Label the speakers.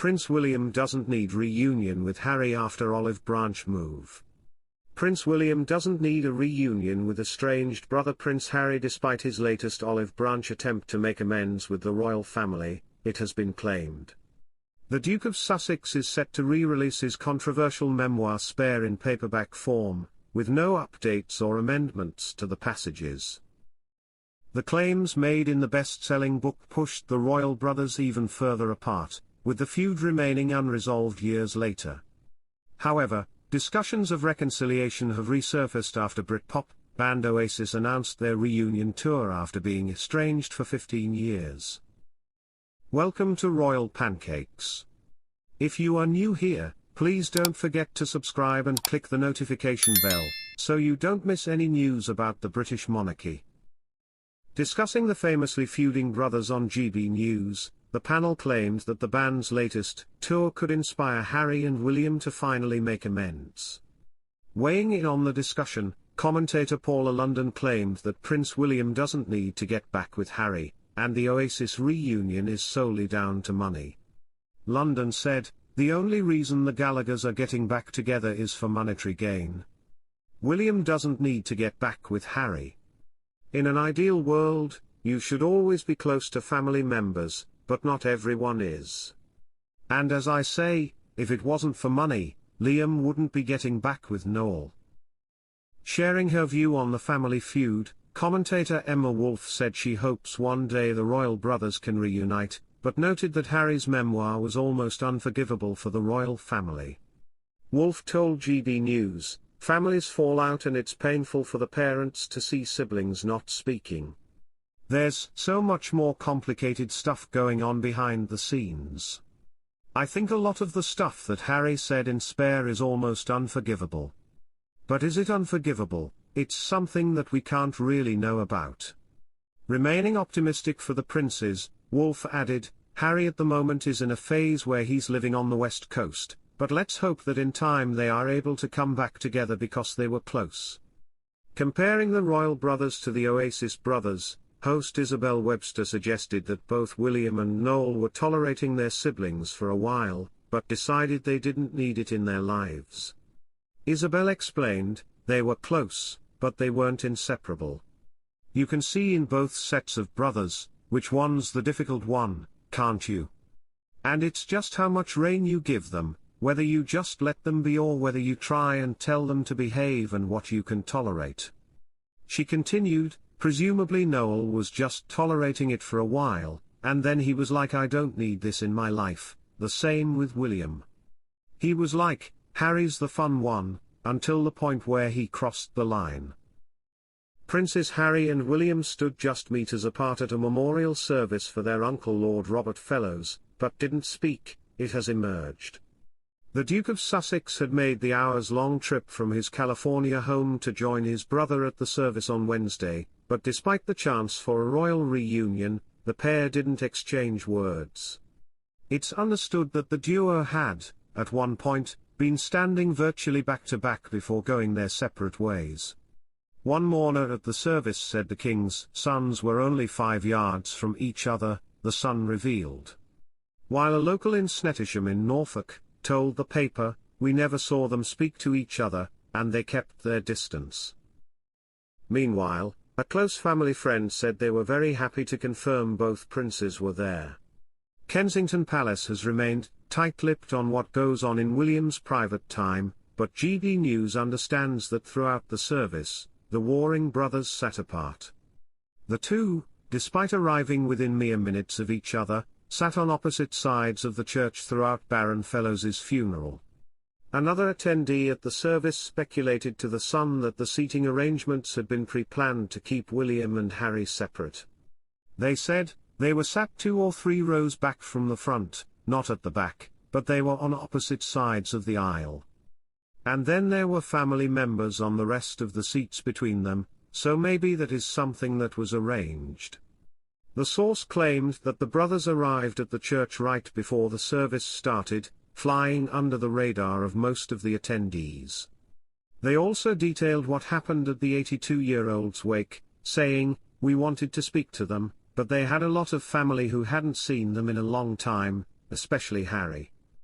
Speaker 1: Prince William doesn't need reunion with Harry after olive branch move. Prince William doesn't need a reunion with estranged brother Prince Harry despite his latest olive branch attempt to make amends with the royal family, it has been claimed. The Duke of Sussex is set to re-release his controversial memoir Spare in paperback form, with no updates or amendments to the passages. The claims made in the best-selling book pushed the royal brothers even further apart, with the feud remaining unresolved years later. However, discussions of reconciliation have resurfaced after Brit Pop band Oasis announced their reunion tour after being estranged for 15 years. Welcome to Royal Pancakes. If you are new here, please don't forget to subscribe and click the notification bell, so you don't miss any news about the British monarchy. Discussing the famously feuding brothers on GB News, the panel claimed that the band's latest tour could inspire Harry and William to finally make amends. Weighing in on the discussion, commentator Paula London claimed that Prince William doesn't need to get back with Harry, and the Oasis reunion is solely down to money. London said, "The only reason the Gallaghers are getting back together is for monetary gain. William doesn't need to get back with Harry. In an ideal world, you should always be close to family members, but not everyone is. And as I say, if it wasn't for money, Liam wouldn't be getting back with Noel." Sharing her view on the family feud, commentator Emma Wolfe said she hopes one day the royal brothers can reunite, but noted that Harry's memoir was almost unforgivable for the royal family. Wolfe told GB News, "Families fall out and it's painful for the parents to see siblings not speaking. There's so much more complicated stuff going on behind the scenes. I think a lot of the stuff that Harry said in Spare is almost unforgivable. But is it unforgivable? It's something that we can't really know about." Remaining optimistic for the princes, Wolfe added, "Harry at the moment is in a phase where he's living on the West Coast, but let's hope that in time they are able to come back together because they were close." Comparing the royal brothers to the Oasis brothers, host Isabel Webster suggested that both William and Noel were tolerating their siblings for a while, but decided they didn't need it in their lives. Isabel explained, "They were close, but they weren't inseparable. You can see in both sets of brothers, which one's the difficult one, can't you? And it's just how much rein you give them, whether you just let them be or whether you try and tell them to behave and what you can tolerate." She continued, "Presumably Noel was just tolerating it for a while, and then he was like, I don't need this in my life." The same with William. He was like, "Harry's the fun one," until the point where he crossed the line. Princes Harry and William stood just meters apart at a memorial service for their uncle Lord Robert Fellows, but didn't speak, it has emerged. The Duke of Sussex had made the hours-long trip from his California home to join his brother at the service on Wednesday, but despite the chance for a royal reunion, the pair didn't exchange words. It's understood that the duo had, at one point, been standing virtually back-to-back before going their separate ways. One mourner at the service said the king's sons were only 5 yards from each other, the Sun revealed. While a local in Snettisham in Norfolk told the paper, "We never saw them speak to each other, and they kept their distance." Meanwhile, a close family friend said they were very happy to confirm both princes were there. Kensington Palace has remained tight-lipped on what goes on in William's private time, but GB News understands that throughout the service, the warring brothers sat apart. The two, despite arriving within mere minutes of each other, sat on opposite sides of the church throughout Baron Fellows's funeral. Another attendee at the service speculated to The Sun that the seating arrangements had been pre-planned to keep William and Harry separate. They said, they were sat 2 or 3 rows back from the front, not at the back, but they were on opposite sides of the aisle. And then there were family members on the rest of the seats between them, so maybe that is something that was arranged. The source claimed that the brothers arrived at the church right before the service started, flying under the radar of most of the attendees. They also detailed what happened at the 82-year-old's wake, saying, "We wanted to speak to them, but they had a lot of family who hadn't seen them in a long time, especially Harry.